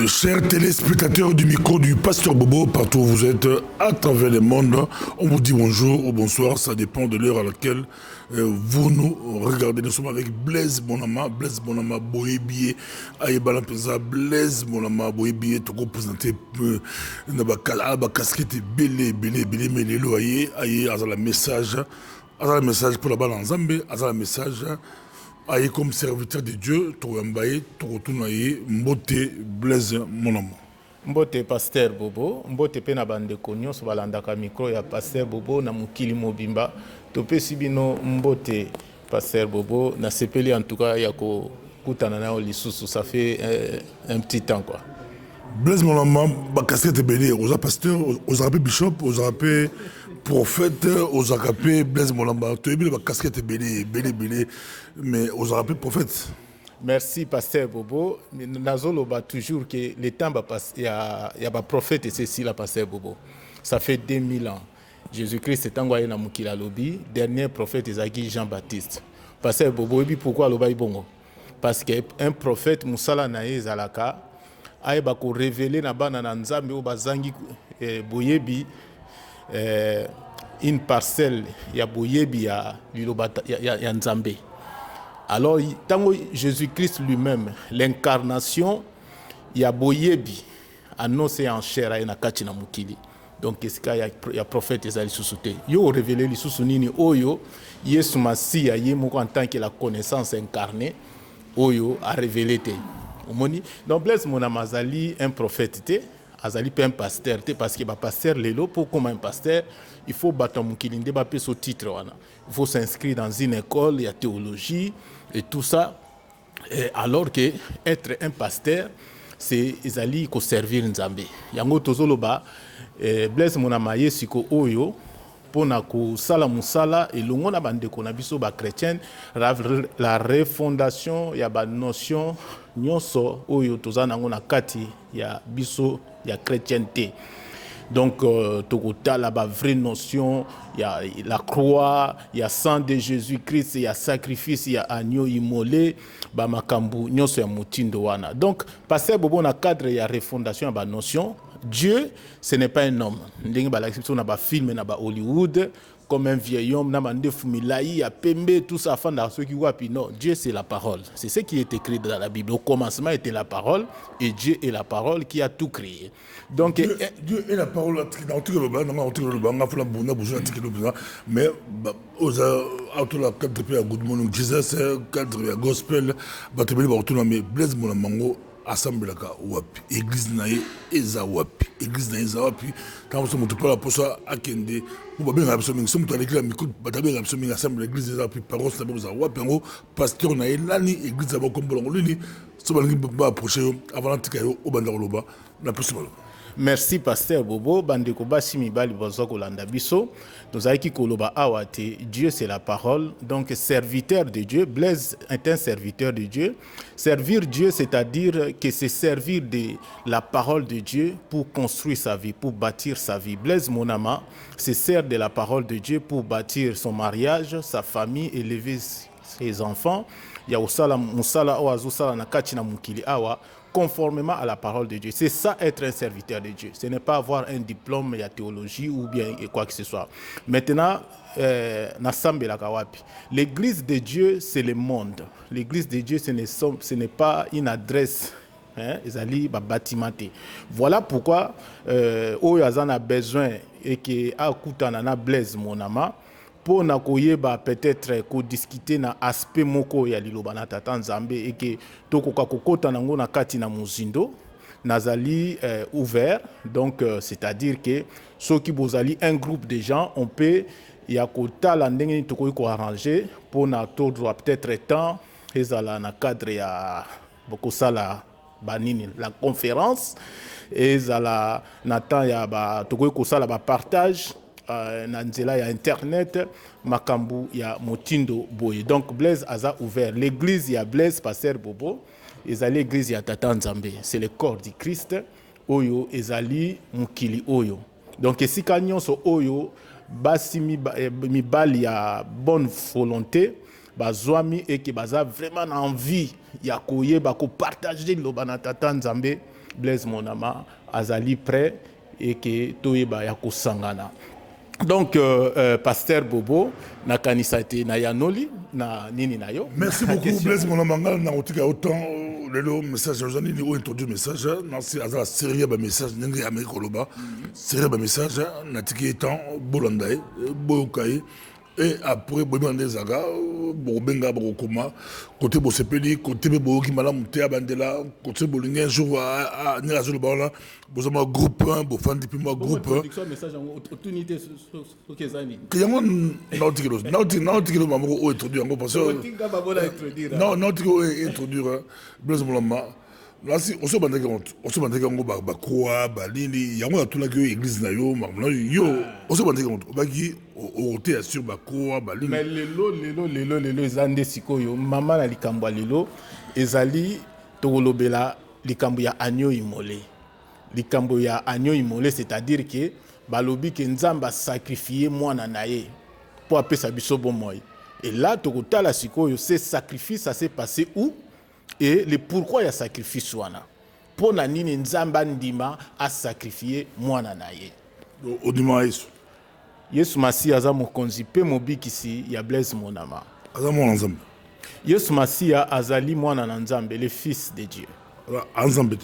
Chers téléspectateurs du micro du Pasteur Bobo, partout où vous êtes, à travers le monde, on vous dit bonjour ou bonsoir, ça dépend de l'heure à laquelle vous nous regardez. Nous sommes avec Blaise Bonama Boyebié, Aïbala Pesa, Blaise Bonama Boyebié, tout représenté la casquette belé, mais les loyers, aïe, à la message pour la balle en Zambé, à la message. Aïe comme serviteur de Dieu, Tourembaye, Torotunaye, Mbote, Blaise, mon amour. Mbote Pasteur Bobo, Mbote pe na bande konyo so balandaka micro ya Pasteur Bobo na mukili mobimba. Tope sibino Mbote Pasteur Bobo na sepeli en tout cas ya ko kutana na lisusu, ça fait un petit temps quoi. Blaise mon amour, ba casquette belé, aux pasteur, aux rappels bishop, aux rappels prophète, aux rappels Blaise mon amour, tu es bien ba casquette belé, mais aux rappels prophète. Merci Pasteur Bobo. Nazolo ba toujours que le temps va passer, il y a ba prophète et ceci la Pasteur Bobo. Ça fait 2000 ans. Jésus-Christ est envoyé dans Mukila Lobi, dernier prophète Ezaki Jean-Baptiste. Pasteur Bobo, et puis pourquoi Loba Ibongo? Parce qu'un prophète Moussala Nae Zalaka a révélé na bana na Nzambe ou bazangi boyebi une parcelle ya boyebi ya Nzambe. Alors, tant Jésus-Christ lui-même, l'incarnation, il y a boyebi annoncé en chair à Enakati na mukili. Donc, qu'est-ce qu'il y a prophète Ezali Susute? Yo révélé les Susunini Oyo, Yesu Massia, Yemoko en tant que la connaissance incarnée, Oyo a révélé. Donc, Blaise Monamazali, un prophète, Azali pas un pasteur, parce que pasteur Lelo, pour comme un pasteur, il faut battre mon kilinde, ce titre. Il faut s'inscrire dans une école, il y a théologie et tout ça. Et alors que être un pasteur, c'est Ezali ko servir Nzambe. Yango tozoloba Blaise Monamaye siko oyo pona ko sala musala et longo na bande ko na biso ba chrétienne la refondation ya ba notion nyonso oyo tozana ngona kati ya biso ya chrétienté. Donc tokota la ba vraie notion, il y a la croix, il y a sang de Jésus-Christ, il y a sacrifice, il y a agneau immolé, ba makambu nyonso ya mutindo wana. Donc passer bobo na cadre ya refondation ya ba notion, Dieu ce n'est pas un homme. Ndenge ba l'exception na ba film na ba Hollywood comme un vieil homme na mande fumilaï a pembe tout ça afin ceux qui voient puis non, Dieu c'est la parole. C'est ce qui est écrit dans la Bible. Au commencement était la parole et Dieu est la parole qui a tout créé. Donc Dieu est la parole dans tout le mais aux autres cadre de Good Morning Jesus cadre de gospel batebeli ba retourner mais Blaise Monamango assemblée ka wapi église nae eza wapi quand vous moto pas pour ça akende pour ba benga biso mingi somo to avec la micro batabenga biso mingi assemblée église eza wapi paroisse na boza wapi ngo pasteur nae lani église ba kombolongo lini so ba ba approcher avant l'antika au bandar loba na possible. Merci Pasteur Bobo, bandeko basi mibali bozoko landa biso. Nous avons qui koloba awate, Dieu c'est la parole. Donc serviteur de Dieu, Blaise est un serviteur de Dieu. Servir Dieu, c'est-à-dire que c'est servir de la parole de Dieu pour construire sa vie, pour bâtir sa vie. Blaise Monama se sert de la parole de Dieu pour bâtir son mariage, sa famille, élever ses enfants. Il y a Osala Musala Oazusala Nakati na Mukili Awa. Conformément à la parole de Dieu. C'est ça être un serviteur de Dieu. Ce n'est pas avoir un diplôme de théologie ou bien quoi que ce soit. Maintenant, l'église de Dieu, c'est le monde. L'église de Dieu, ce n'est pas une adresse. Voilà pourquoi Oyazan a besoin et que Akutanana Blaise Monama pour na koyeba peut-être ko discuter na aspect moko ya liloba na tata Nzambe et que tokoka kokota nango na kati na muzindo nazali ouvert. Donc c'est-à-dire que ceux qui bozali un groupe de gens on peut ya kota la ndenge tokoyi ko arranger pour na tordre peut-être temps ezala na cadre ya bokosala banini la conférence ezala na temps ya ba tokoyi ko sala ba partage Nanzela ya internet makambu ya motindo boye. Donc Blaise aza ouvert l'église ya Blaise Pasteur Bobo ezali l'église ya Tata Nzambe, c'est le corps du Christ oyo ezali mukili oyo. Donc esika nyonso oyo basi mibali ya bonne volonté bazwami et que baza vraiment envie ya koyeba ko partager loba na Tata Nzambe Blaise Monama azali prêt et que toyeba ya kosangana. Donc, Pasteur Bobo, na kanisa te na yanoli, na nini na yo. Merci beaucoup, Blaise Monamanga, na otika autant le message, j'en ai introduit le message, c'est la série de messages, n'engue Amérique Oloba, série de messages, na tiki étant Bolandaï, Boyokaï, et après, Boyman Zaga, Bobenga, Borokoma, côté Bosepeli, côté Boki Malam, Théa Bandela, côté Bolingien, jour à Nirazo le Bala, Bosama groupe 1, Bofan depuis moi groupe 1. Message en opportunité sur les années. Comment Nautiquelo Mamoro introduit en gros parce que. Non, Nautiquelo introduire, Blaise Molamba. Là, si on se bat en gros, Bakwa, Balini, Yango a tout la gueule, église Nayo, Yo, on se bat en gros, Baki, Oroté assure Bakwa, Balini. Mais les Zande Sikoyo, Maman a likambwa lelo, Ezali, Togolobela, likambo ya Agneau Immolé. Likambo ya Agneau Immolé, c'est-à-dire que Balobi que Nzamba sacrifié mwana naye pour appeler sa biso bon moi. Et là, Togotala Sikoyo, ce sacrifice, ça s'est passé où? Et le pourquoi il y a sacrifice wana? Pour nanini Nzamba Ndima a sacrifié mwana naye. Au dimanche. Yesu Masi aza mokonzi pe mobikisi ya Blaise Monama. Aza mwana Nzambe. Yesu Masi azali mwana na Nzambe, le fils de Dieu. Nzambe.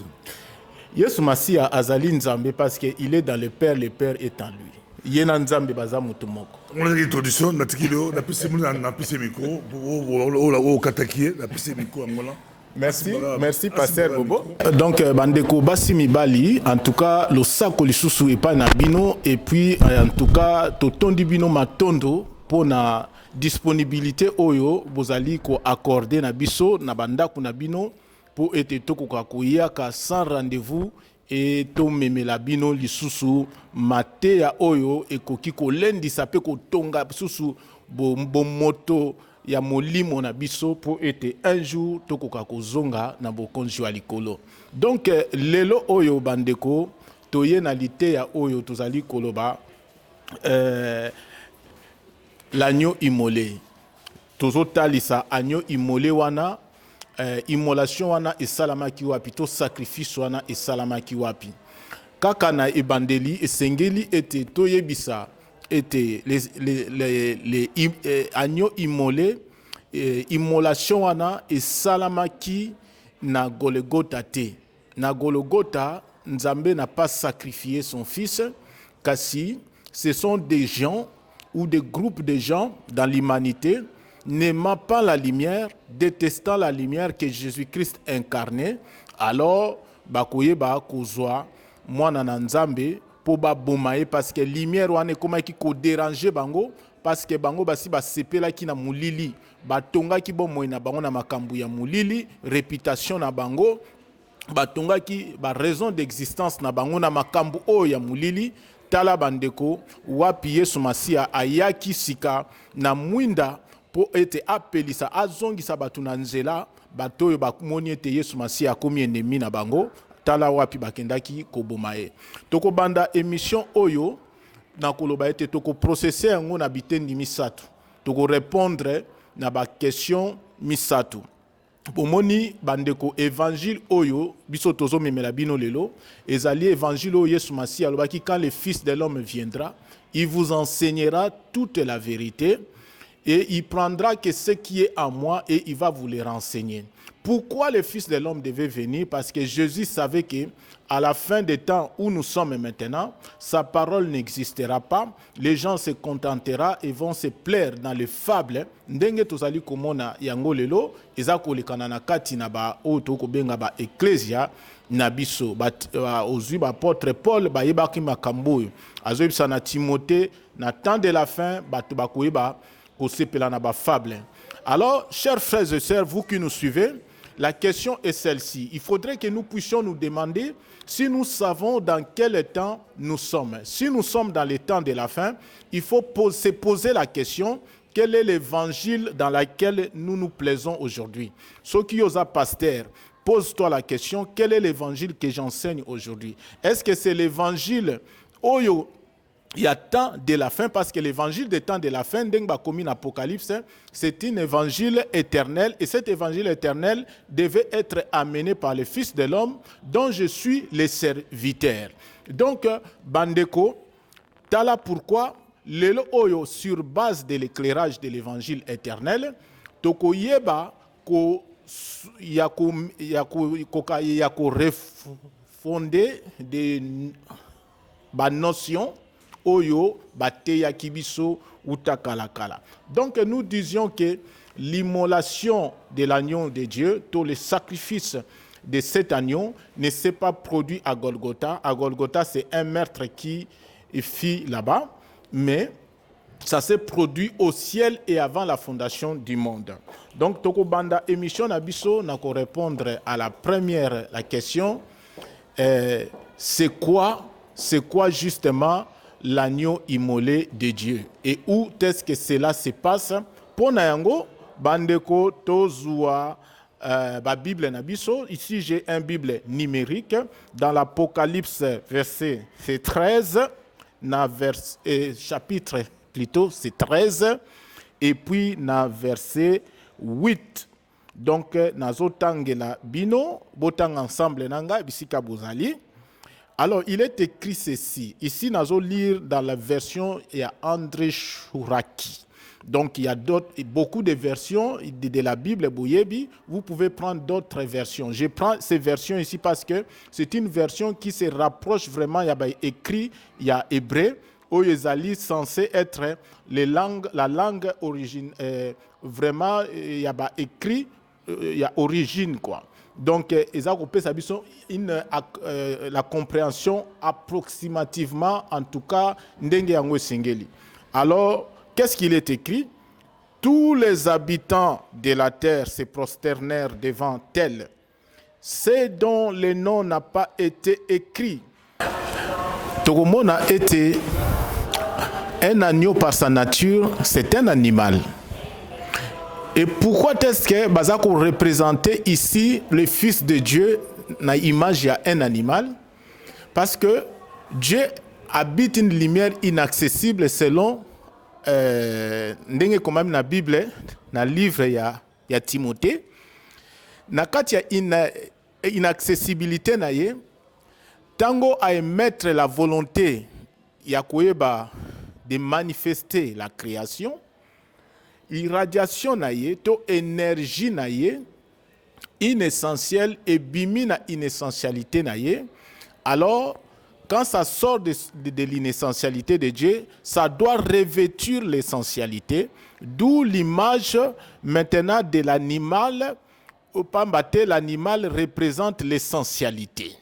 Yesu Masi azali Nzambe parce qu'il est dans le Père est en lui. Yena Nzambe baza mutu moko. On a une introduction, na tikilo, na pisse micro, au katakie, na pisse micro angola. Merci Pasteur Bobo. Donc bandeko basi mibali, en tout cas le sako lisusu epa na bino et puis en tout cas totondi bino matondo pour na disponibilité oyo bozali ko accorder na biso na bandako na bino pour ete tokoka koyaka sans rendez-vous et to memela bino lisusu mateya oyo ekoki kolendisa pe kotonga susu bo moto ya molimo na biso pour être un jour tokoka kozonga na bokonzi ya likolo. Donc lelo oyo bandeko toye na liteya oyo tozali koloba l'agneau immolé. Tozotalisa agneau immolé wana immolation wana esalamaki wapi to sacrifice wana esalamaki wapi. Kaka na ebandeli esengeli ete toyebisa était les agneaux immolés, immolation wana et salamaki na Golgotha te. Na Golgotha, Nzambe n'a pas sacrifié son fils, kasi ce sont des gens ou des groupes de gens dans l'humanité n'aimant pas la lumière, détestant la lumière que Jésus-Christ incarnait. Alors, bakoye ba kozwa mwana na Nzambe pour ba bomaye parce que lumière wana koma ki ko déranger bango parce que bango basi ba sepela ki na mulili batonga ki bo moina bango na makambu ya mulili réputation na bango batonga ki ba raison d'existence na bango na makambu o ya mulili tala bandeko wapi Yesu Masia ayaki sika na mwinda pour être appelisa azongisa batu na nzela batoyo bakumoni ete Yesu Masia akomi ennemi na bango tala wapi bakendaki kobomaye. Toko banda émission oyo na koloba ete toko processer yango na bitendi misatu. Toko répondre na ba question misatu. Pomoni bandeko évangile oyo biso tozo memela bino lelo ezali évangile oyo Yesu Masia alobaki quand le fils de l'homme viendra, il vous enseignera toute la vérité et il prendra que ce qui est à moi et il va vous les renseigner. Pourquoi le Fils de l'homme devait venir? Parce que Jésus savait que à la fin des temps où nous sommes maintenant, sa parole n'existera pas. Les gens se contenteront et vont se plaire dans les fables. Ndenge tozali komona yango lelo eza kolekana na kati na ba oto ko benga ba ecclesia na biso ba ozwi ba apôtre Paul ba yebaki makambo azoyebisa na Timothée na temps de la fin bato bakoyeba kosepela na ba fable. Alors, chers frères et sœurs, vous qui nous suivez, la question est celle-ci. Il faudrait que nous puissions nous demander si nous savons dans quel temps nous sommes. Si nous sommes dans les temps de la fin, il faut se poser la question, quel est l'évangile dans lequel nous nous plaisons aujourd'hui? Ceux qui osent pasteur, pose-toi la question, quel est l'évangile que j'enseigne aujourd'hui? Est-ce que c'est l'évangile Oyo il y a temps de la fin, parce que l'évangile des temps de la fin, comme in Apocalypse, c'est un évangile éternel, et cet évangile éternel devait être amené par le Fils de l'homme, dont je suis le serviteur. Donc, Bandeko, tala pourquoi, lelo oyo, sur base de l'éclairage de l'évangile éternel, toko yeba ko yako refonder des notions oyo bateya kibiso utakalakala. Donc nous disions que l'immolation de l'agneau de Dieu, tout le sacrifice de cet agneau ne s'est pas produit à Golgotha. À Golgotha, c'est un meurtre qui fit là-bas, mais ça s'est produit au ciel et avant la fondation du monde. Donc, Toko Banda émission Nabiso n'a qu'à répondre à la première la question. C'est quoi justement l'agneau immolé de Dieu? Et où est-ce que cela se passe? Pour Nayango, Bandeko Tozua, Bible Nabiso. Ici, j'ai un Bible numérique. Dans l'Apocalypse, verset 13, chapitre plutôt, c'est 13. Et puis, dans verset 8. Donc, nazo tangela bino, botang ensemble nanga, bisika bozali. Alors, il est écrit ceci. Ici, nazo lire dans la version, il y a André Chouraki. Donc, il y a beaucoup de versions de la Bible Boyebi. Vous pouvez prendre d'autres versions. Je prends ces versions ici parce que c'est une version qui se rapproche vraiment. Il y a écrit, il y a hébreu, Oyezali censé être la langue origine. Vraiment, il y a écrit, il y a origine, quoi. Donc, la compréhension approximativement, en tout cas, ndenge yango singeli. Alors, qu'est-ce qu'il est écrit? Tous les habitants de la terre se prosternèrent devant elle. C'est dont le nom n'a pas été écrit. Togomon a été un agneau par sa nature, c'est un animal. Et pourquoi est-ce que Bazako représentait ici le Fils de Dieu dans l'image il y a un animal? Parce que Dieu habite une lumière inaccessible selon ndenge quand même na Bible, na livre ya Timothée. Na kati ya inaccessibilité na ye, tango a émettre la volonté ya koyeba de manifester la création, irradiation na ye, to énergie na ye, inessentielle et bimi na inessentialité na ye. Alors, quand ça sort de l'inessentialité de Dieu, ça doit revêtir l'essentialité, d'où l'image maintenant de l'animal. Au Pambate, l'animal représente l'essentialité.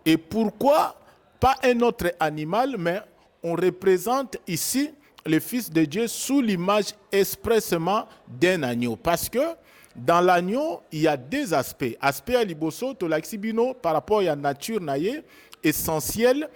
Et pourquoi pas un autre animal, mais on représente ici le Fils de Dieu sous l'image expressément d'un agneau. Parce que dans l'agneau, il y a deux aspects. Aspect à liboso, to l'axibino, par rapport à la nature naïe, essentielle,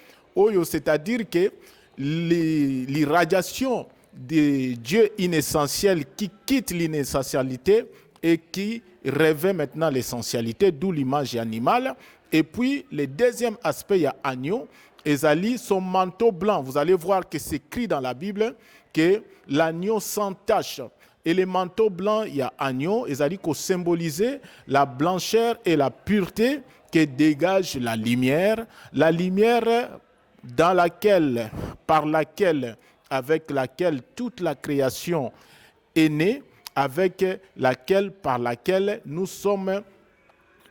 c'est-à-dire que l'irradiation de Dieu inessentiel qui quitte l'inessentialité et qui revêt maintenant l'essentialité, d'où l'image animale. Et puis, le deuxième aspect, il y a agneau. Ezali, son manteau blanc. Vous allez voir que c'est écrit dans la Bible que l'agneau sans tache. Et le manteau blanc, il y a agneau. Ezali, qui symbolisait la blancheur et la pureté que dégage la lumière dans laquelle, par laquelle, avec laquelle toute la création est née, avec laquelle, par laquelle nous sommes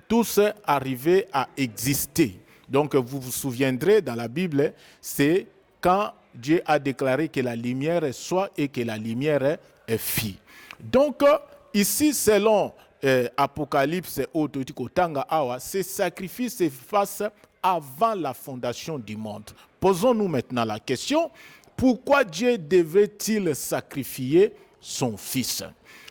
tous arrivés à exister. Donc vous vous souviendrez dans la Bible, c'est quand Dieu a déclaré que la lumière soit et que la lumière fit. Donc ici, selon Apocalypse, ces sacrifices se fassent avant la fondation du monde. Posons-nous maintenant la question, pourquoi Dieu devrait-il sacrifier son Fils?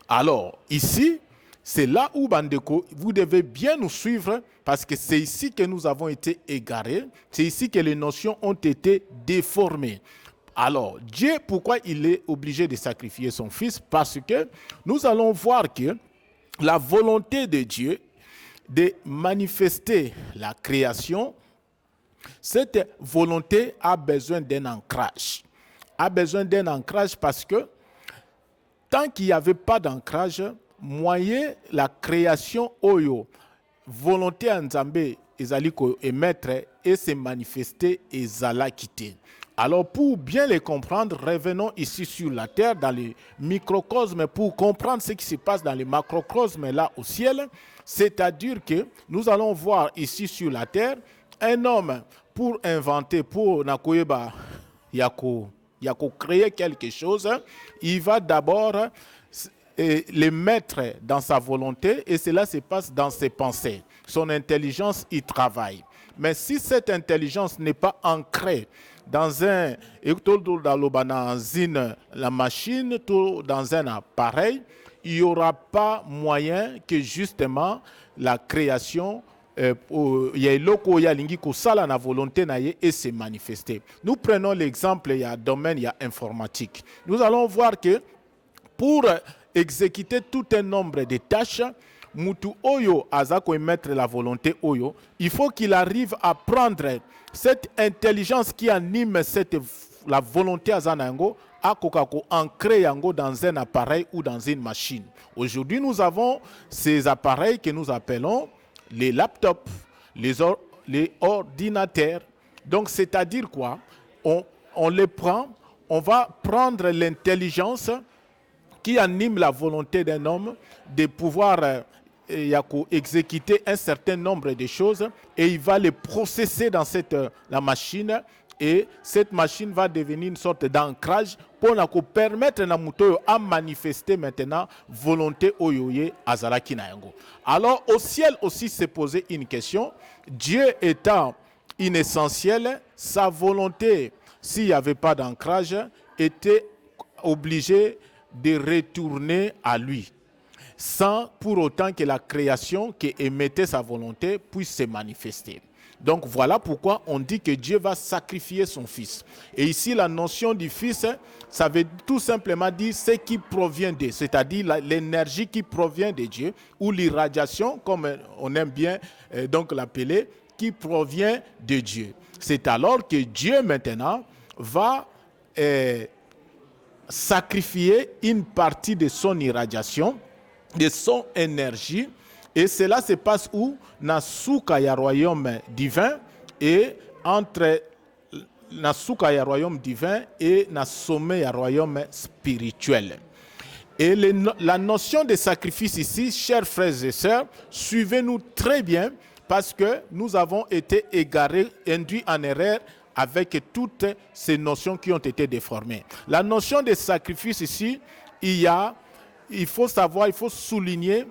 Alors, ici, c'est là où, Bandeko, vous devez bien nous suivre parce que c'est ici que nous avons été égarés, c'est ici que les notions ont été déformées. Alors, Dieu, pourquoi il est obligé de sacrifier son Fils? Parce que nous allons voir que la volonté de Dieu de manifester la création, cette volonté a besoin d'un ancrage. a besoin d'un ancrage parce que tant qu'il n'y avait pas d'ancrage, moyen la création oyo, volonté en Nzambe, ezali ko émettre et se manifester ezala quitter. Alors pour bien les comprendre, revenons ici sur la terre, dans les microcosmes, pour comprendre ce qui se passe dans les macrocosmes là au ciel. C'est-à-dire que nous allons voir ici sur la terre un homme pour inventer, pour nakoyeba yako créer quelque chose, il va d'abord les mettre dans sa volonté et cela se passe dans ses pensées. Son intelligence y travaille. Mais si cette intelligence n'est pas ancrée dans la machine, dans un appareil, il n'y aura pas moyen que justement la création la volonté et se manifester. Nous prenons l'exemple, il y a domaine, il y a informatique. Nous allons voir que pour exécuter tout un nombre de tâches, Mutu Oyo azako émettre la volonté Oyo, il faut qu'il arrive à prendre cette intelligence qui anime la volonté Azanango, à kokako ancrer yango dans un appareil ou dans une machine. Aujourd'hui, nous avons ces appareils que nous appelons les laptops, les ordinateurs. Donc, c'est-à-dire quoi? On les prend, on va prendre l'intelligence qui anime la volonté d'un homme de pouvoir exécuter un certain nombre de choses et il va les processer dans la machine et cette machine va devenir une sorte d'ancrage pour permettre à muto à manifester maintenant volonté oyoye azalaki na yango. Alors au ciel aussi s'est posé une question. Dieu étant inessentiel, sa volonté, s'il n'y avait pas d'ancrage, était obligé de retourner à lui, sans pour autant que la création qui émettait sa volonté puisse se manifester. Donc voilà pourquoi on dit que Dieu va sacrifier son Fils. Et ici, la notion du Fils, ça veut tout simplement dire ce qui provient de, c'est-à-dire l'énergie qui provient de Dieu, ou l'irradiation, comme on aime bien donc l'appeler, qui provient de Dieu. C'est alors que Dieu maintenant va sacrifier une partie de son irradiation, de son énergie, et cela se passe où? Nasuka ya royaume divin et entre Nasuka ya royaume divin et na sommet ya royaume spirituel. Et la notion de sacrifice ici, chers frères et sœurs, suivez-nous très bien parce que nous avons été égarés, induits en erreur avec toutes ces notions qui ont été déformées. La notion de sacrifice ici, il faut savoir, il faut souligner,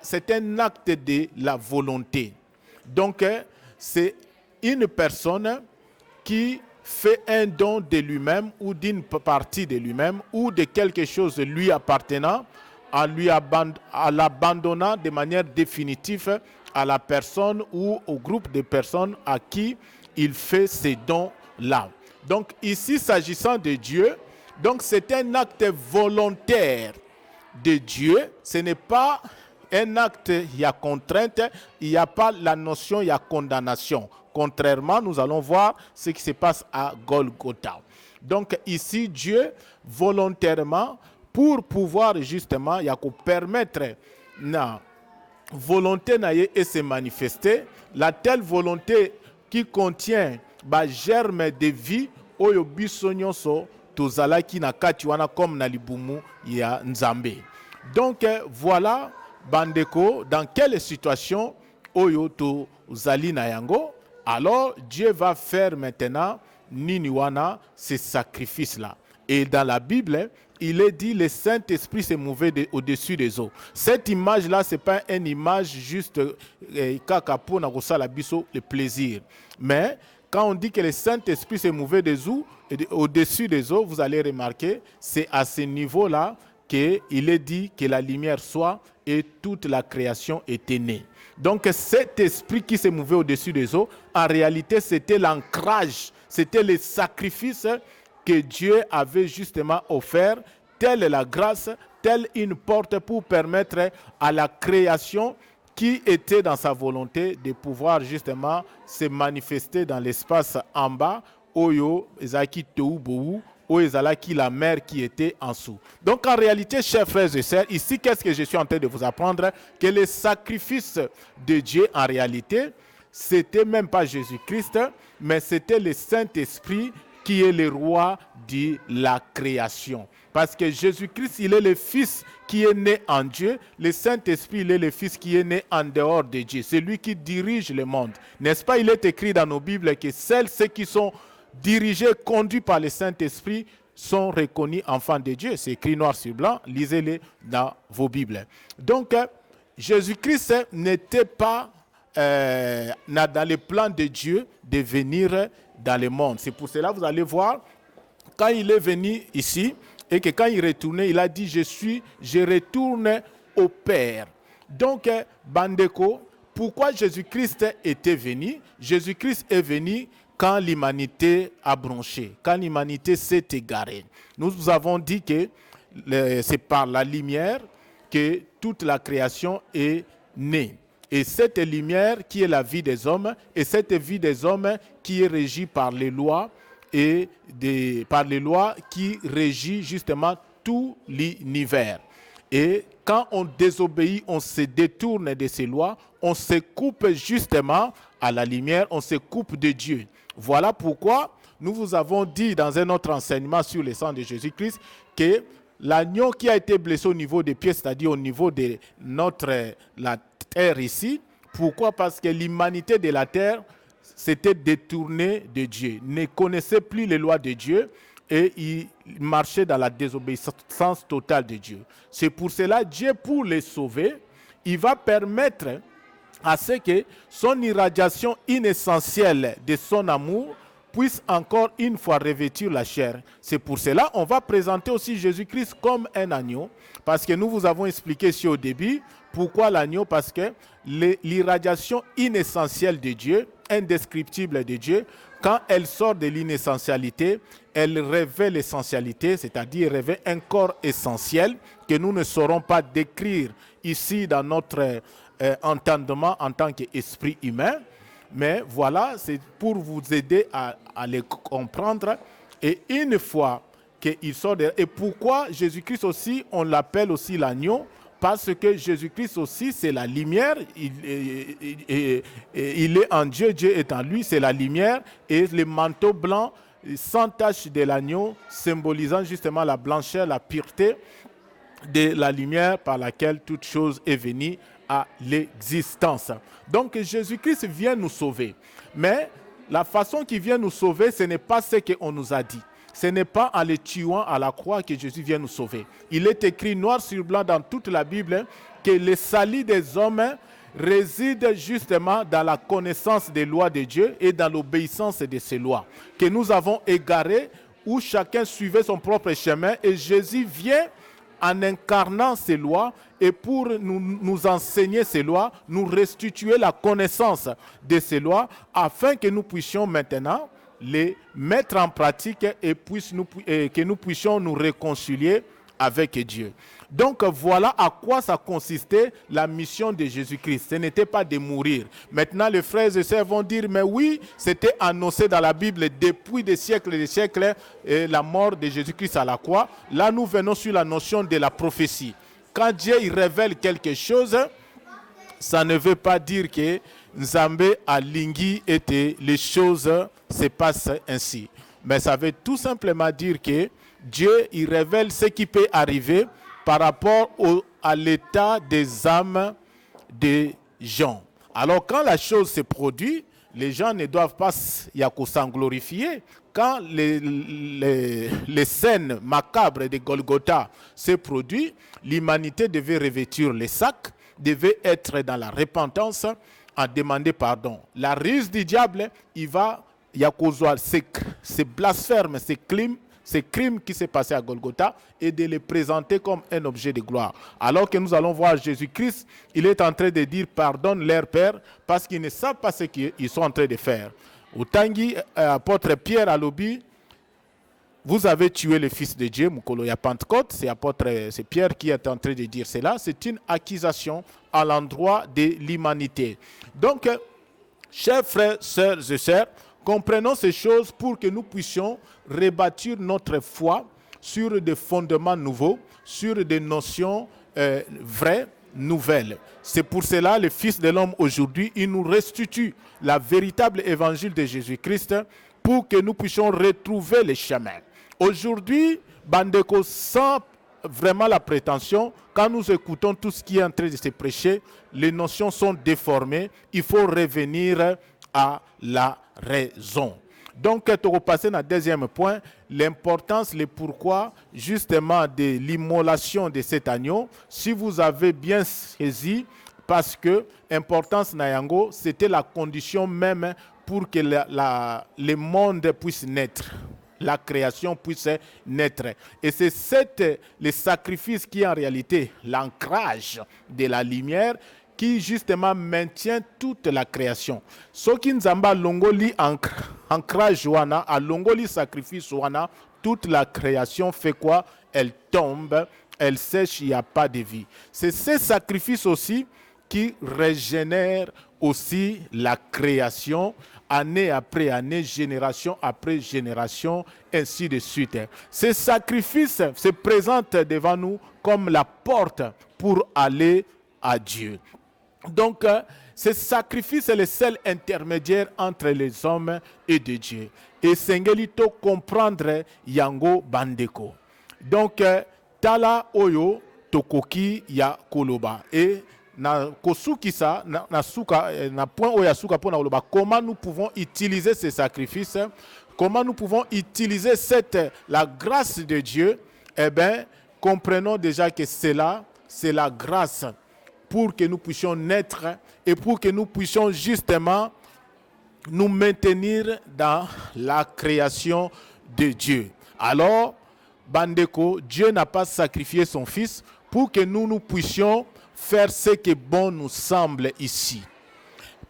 c'est un acte de la volonté. Donc, c'est une personne qui fait un don de lui-même ou d'une partie de lui-même ou de quelque chose lui appartenant en l'abandonnant de manière définitive à la personne ou au groupe de personnes à qui il fait ces dons-là. Donc ici, s'agissant de Dieu, donc c'est un acte volontaire de Dieu. Ce n'est pas un acte, il y a contrainte, il n'y a pas la notion, il y a condamnation. Contrairement, nous allons voir ce qui se passe à Golgotha. Donc ici, Dieu, volontairement, pour pouvoir justement, il y a qu'à permettre la volonté et se manifester, la telle volonté qui contient ba germe de vie oyo biso nyonso tozalaki na kati wana comme na libumu ya Nzambe. Donc voilà bandeko dans quelle situation oyo tozali na yango. Alors Dieu va faire maintenant nini wana ce sacrifice là. Et dans la Bible, il est dit le Saint-Esprit s'est mouvé au-dessus des eaux. Cette image-là, ce n'est pas une image juste kakapo na kosala biso le plaisir. Mais quand on dit que le Saint-Esprit s'est mouvé au-dessus des eaux, vous allez remarquer, c'est à ce niveau-là qu'il est dit que la lumière soit et toute la création était née. Donc cet esprit qui s'est mouvé au-dessus des eaux, en réalité, c'était l'ancrage, c'était le sacrifice que Dieu avait justement offert, telle est la grâce, telle une porte pour permettre à la création qui était dans sa volonté de pouvoir justement se manifester dans l'espace en bas, Oyo, Ezaki Teubou, ou ezalaki la mer qui était en dessous. Donc en réalité, chers frères et sœurs, ici, qu'est-ce que je suis en train de vous apprendre? Que le sacrifice de Dieu, en réalité, c'était même pas Jésus-Christ, mais c'était le Saint-Esprit qui est le roi de la création. Parce que Jésus-Christ, il est le Fils qui est né en Dieu. Le Saint-Esprit, il est le Fils qui est né en dehors de Dieu. C'est lui qui dirige le monde. N'est-ce pas? Il est écrit dans nos Bibles que seuls ceux qui sont dirigés, conduits par le Saint-Esprit, sont reconnus enfants de Dieu. C'est écrit noir sur blanc. Lisez-le dans vos Bibles. Donc, Jésus-Christ n'était pas dans le plan de Dieu de venir dans le monde. C'est pour cela que vous allez voir, quand il est venu ici, et que quand il retournait, il a dit, je retourne au Père. Donc, Bandeko, pourquoi Jésus-Christ était venu? Jésus-Christ est venu quand l'humanité a bronché, quand l'humanité s'est égarée. Nous avons dit que c'est par la lumière que toute la création est née. Et cette lumière qui est la vie des hommes, et cette vie des hommes qui est régie par les lois, et par les lois qui régissent justement tout l'univers. Et quand on désobéit, on se détourne de ces lois, on se coupe justement à la lumière, on se coupe de Dieu. Voilà pourquoi nous vous avons dit dans un autre enseignement sur le sang de Jésus-Christ que l'agneau qui a été blessé au niveau des pieds, c'est-à-dire au niveau de la terre ici, pourquoi? Parce que l'humanité de la terre s'était détournée de Dieu, ne connaissait plus les lois de Dieu et il marchait dans la désobéissance totale de Dieu. C'est pour cela, Dieu, pour les sauver, il va permettre à ce que son irradiation inessentielle de son amour puisse encore une fois revêtir la chair. C'est pour cela on va présenter aussi Jésus-Christ comme un agneau, parce que nous vous avons expliqué ici au début pourquoi l'agneau, parce que l'irradiation inessentielle de Dieu, indescriptible de Dieu, quand elle sort de l'inessentialité, elle révèle l'essentialité, c'est-à-dire révèle un corps essentiel que nous ne saurons pas décrire ici dans notre entendement en tant qu'esprit humain. Mais voilà, c'est pour vous aider à les comprendre. Et une fois qu'il sort de... Et pourquoi Jésus-Christ aussi, on l'appelle aussi l'agneau? Parce que Jésus-Christ aussi, c'est la lumière. Il est en Dieu, Dieu est en lui, c'est la lumière. Et le manteau blanc, sans tache de l'agneau, symbolisant justement la blancheur, la pureté de la lumière par laquelle toute chose est venue à l'existence. Donc Jésus-Christ vient nous sauver. Mais la façon qu'il vient nous sauver, ce n'est pas ce qu'on nous a dit. Ce n'est pas en le tuant à la croix que Jésus vient nous sauver. Il est écrit noir sur blanc dans toute la Bible que le salut des hommes réside justement dans la connaissance des lois de Dieu et dans l'obéissance de ces lois. Que nous avons égaré, où chacun suivait son propre chemin et Jésus vient en incarnant ces lois et pour nous enseigner ces lois, nous restituer la connaissance de ces lois afin que nous puissions maintenant les mettre en pratique et que nous puissions nous réconcilier avec Dieu. Donc voilà à quoi ça consistait la mission de Jésus-Christ. Ce n'était pas de mourir. Maintenant les frères et sœurs vont dire, mais oui, c'était annoncé dans la Bible depuis des siècles et des siècles, la mort de Jésus-Christ à la croix. Là nous venons sur la notion de la prophétie. Quand Dieu il révèle quelque chose, ça ne veut pas dire que Nzambe a lingi et les choses se passent ainsi. Mais ça veut tout simplement dire que Dieu il révèle ce qui peut arriver par rapport à l'état des âmes des gens. Alors quand la chose se produit, les gens ne doivent pas s'en glorifier. Quand les scènes macabres de Golgotha se produisent, l'humanité devait revêtir les sacs, devait être dans la repentance, à demander pardon. La ruse du diable, il va ces blasphèmes, ces crimes qui s'est passé à Golgotha et de les présenter comme un objet de gloire. Alors que nous allons voir Jésus-Christ, il est en train de dire pardonne leur Père parce qu'ils ne savent pas ce qu'ils sont en train de faire. Au Tangi, apôtre Pierre à l'Obi, vous avez tué le Fils de Dieu, Mukolo ya Pentecôte, c'est Pierre qui est en train de dire cela. C'est une accusation à l'endroit de l'humanité. Donc, chers frères, sœurs et sœurs, Comprenons ces choses pour que nous puissions rebâtir notre foi sur des fondements nouveaux, sur des notions vraies, nouvelles. C'est pour cela le Fils de l'homme aujourd'hui, il nous restitue la véritable évangile de Jésus-Christ pour que nous puissions retrouver les chemins. Aujourd'hui, Bandeko, sans vraiment la prétention, quand nous écoutons tout ce qui est en train de se prêcher, les notions sont déformées, il faut revenir à la raison. Donc, tu vas passer dans le deuxième point, l'importance, le pourquoi, justement, de l'immolation de cet agneau. Si vous avez bien saisi, parce que l'importance Nayango, c'était la condition même pour que le monde puisse naître. La création puisse naître. Et c'est le sacrifice qui est en réalité l'ancrage de la lumière qui justement maintient toute la création. Ce qui nzamba longoli ancrage wana, à longoli sacrifice wana, toute la création fait quoi? Elle tombe, elle sèche, il n'y a pas de vie. C'est ce sacrifice aussi qui régénère aussi la création, année après année, génération après génération, ainsi de suite. Ce sacrifice se présente devant nous comme la porte pour aller à Dieu. Donc, ce sacrifice est le seul intermédiaire entre les hommes et de Dieu. Et Sengelito comprendre Yango Bandeko. Donc, Tala Oyo Tokoki Ya Koloba. Et na kosukisa na suka na point oya suka pona oloba, comment nous pouvons utiliser ces sacrifices, comment nous pouvons utiliser la grâce de Dieu. Eh bien, comprenons déjà que c'est la grâce pour que nous puissions naître et pour que nous puissions justement nous maintenir dans la création de Dieu. Alors, Bandeko, Dieu n'a pas sacrifié son Fils pour que nous puissions faire ce qui bon nous semble ici.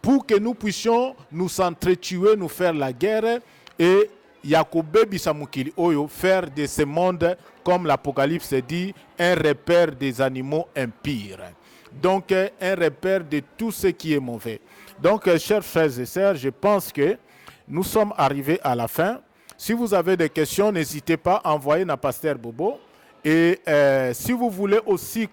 Pour que nous puissions nous entretuer, nous faire la guerre et Yakoube Bisamukili Oyo faire de ce monde, comme l'Apocalypse dit, un repère des animaux impurs. Donc, un repère de tout ce qui est mauvais. Donc, chers frères et sœurs, je pense que nous sommes arrivés à la fin. Si vous avez des questions, n'hésitez pas à envoyer à Pasteur Bobo. Et si vous voulez aussi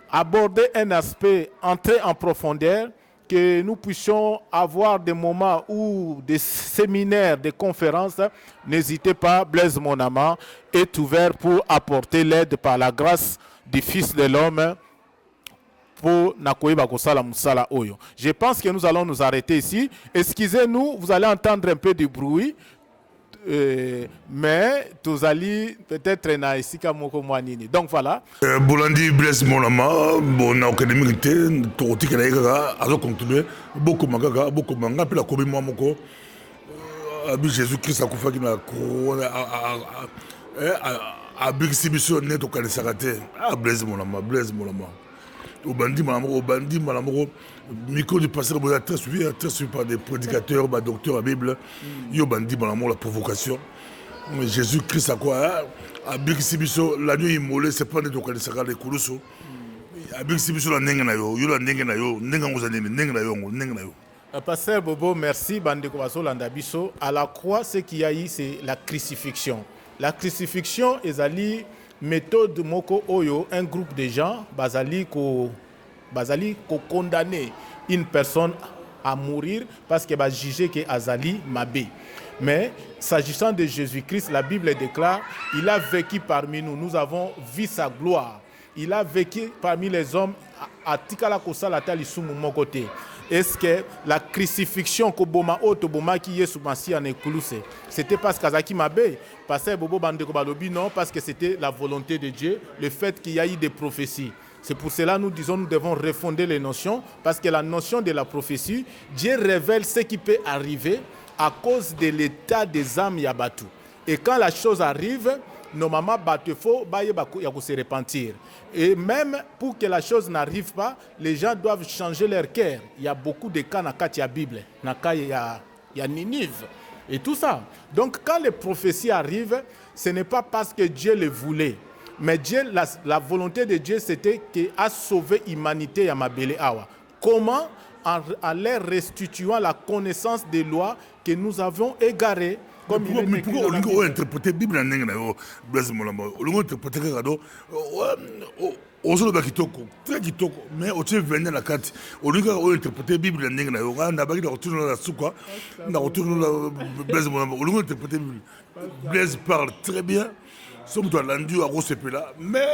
aborder un aspect, entrer en profondeur, que nous puissions avoir des moments ou des séminaires, des conférences, n'hésitez pas, Blaise Monama est ouvert pour apporter l'aide par la grâce du Fils de l'homme pour Nakoyeba Kosala Musala Oyo. Je pense que nous allons nous arrêter ici. Excusez-nous, vous allez entendre un peu de bruit. Mais tous allez peut-être na isika moko mwanini. Donc voilà. Bolandi Blaise Monama, bon académique toti kala kaka azo continuer beaucoup mangaka beaucoup manga pe la kobi moi moko abi Jésus Christ akufa ki na corona a big exhibition net au kala sarate. Ah Blaise Monama. Au bandit malamoko micro du pasteur vous êtes très suivi par des prédicateurs, docteurs à Bible. Yo bandit malamoko la provocation. Jésus Christ a quoi? A big exhibition la nuit immolé c'est pas net au kala sarate kuluso. A big exhibition la nenga na yo nenga ngozanene nenga na yo. Pasteur Bobo, merci Bandeko Basolanda Biso. À la croix, ce qu'il y a eu, c'est la crucifixion. La crucifixion est allée méthode moko oyo, un groupe de gens bazali ko condamner une personne à mourir parce que va juger que azali mabé. Mais s'agissant de Jésus-Christ, la Bible déclare, il a vécu parmi nous, nous avons vu sa gloire. Il a vécu parmi les hommes à tikala kosala tali sumu mon côté. Est-ce que la crucifixion koboma otoboma qui Yesu Masi en éclouse, c'était parce qu'Azaki Mabé, parce Bobo Bandeko Balobi, non, parce que c'était la volonté de Dieu, le fait qu'il y a eu des prophéties. C'est pour cela nous disons nous devons refonder les notions, parce que la notion de la prophétie, Dieu révèle ce qui peut arriver à cause de l'état des âmes Yabatu. Et quand la chose arrive, normalement, il faut se repentir. Et même pour que la chose n'arrive pas, les gens doivent changer leur cœur. Il y a beaucoup de cas dans la Bible, il y a Ninive et tout ça. Donc quand les prophéties arrivent, ce n'est pas parce que Dieu le voulait. Mais Dieu, la volonté de Dieu, c'était qu'il a sauvé l'humanité à Mabele Awa. Comment? en leur restituant la connaissance des lois que nous avons égarées. Comme mais pourquoi on interprète la Bible en anglais? Blaise Molamba, on interprète le cadeau. Ozolo bakitoko, très kitoko, mais au tient venir la carte. On interprète la Bible en anglais. On a bagi de retourner la souka, on retourne la Blaise Molamba. On interprète la Bible. Blaise parle très bien. Somme toi l'andu à gros là, mais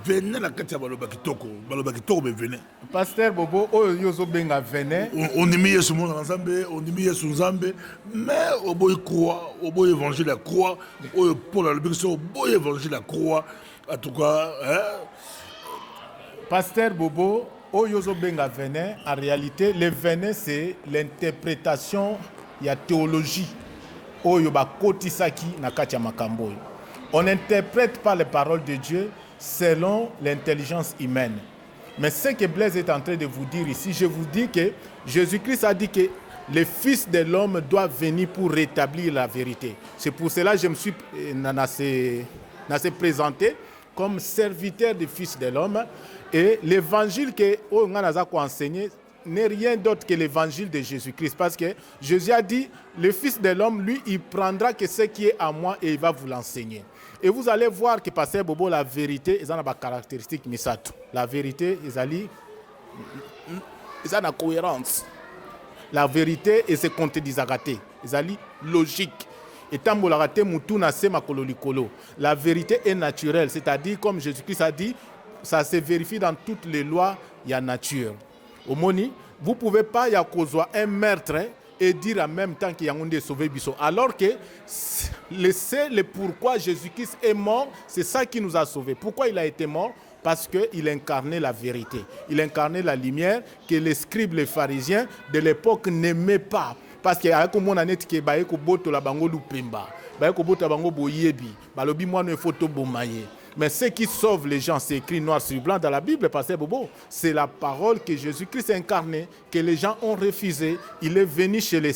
venez la carte à balobakitoko, mais venez. Pasteur Bobo, yozo benga venez. On y met ce monde ensemble, on y met son zambe, mais au boy croix, au boy évangile la croix, au pour la liberté, au boy évangile la croix. En tout cas, hein. Pasteur Bobo, yozo benga venez. En réalité, le venez c'est l'interprétation, il y a théologie. Oyoba kotisaki na katia makamboy. On n'interprète pas les paroles de Dieu selon l'intelligence humaine. Mais ce que Blaise est en train de vous dire ici, je vous dis que Jésus-Christ a dit que le Fils de l'homme doit venir pour rétablir la vérité. C'est pour cela que je me suis présenté comme serviteur du Fils de l'homme. Et l'évangile que on a enseigné n'est rien d'autre que l'évangile de Jésus-Christ. Parce que Jésus a dit, le Fils de l'homme, lui, il prendra que ce qui est à moi et il va vous l'enseigner. Et vous allez voir que Pasteur Bobo, la vérité, ils ont des caractéristiques misato. La vérité, ils ont une cohérence. La vérité, et c'est compte des agatés. Ils ont logique. Et tant que la mutuna se makololikolo. La vérité est naturelle. C'est-à-dire, comme Jésus-Christ a dit, ça se vérifie dans toutes les lois, il y a nature. Au Moni, vous ne pouvez pas y avoir un meurtre et dire en même temps qu'il y a un sauvé Bisso. Alors que le pourquoi Jésus-Christ est mort, c'est ça qui nous a sauvés. Pourquoi il a été mort? Parce qu'il incarnait la vérité. Il incarnait la lumière que les scribes, les pharisiens de l'époque n'aimaient pas. Parce qu'il y a un année qui est ko boto la bango lupemba, ko boto la bango boyebi, balobi moi ne photo bomaye. Mais ce qui sauve les gens, c'est écrit noir sur blanc dans la Bible, Pasteur Bobo. C'est la parole que Jésus-Christ a incarnée, que les gens ont refusé. Il est venu chez les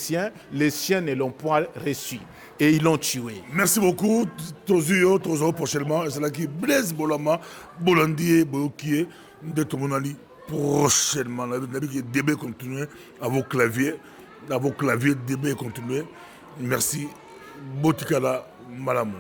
siens ne l'ont point reçu. Et ils l'ont tué. Merci beaucoup. Tozio prochainement. C'est là qui Blaise Bolama, Bolandi, Boyokie, de Tomonali. Prochainement, le débat continue à vos claviers. Débat continue. Merci. Botikala Malamou.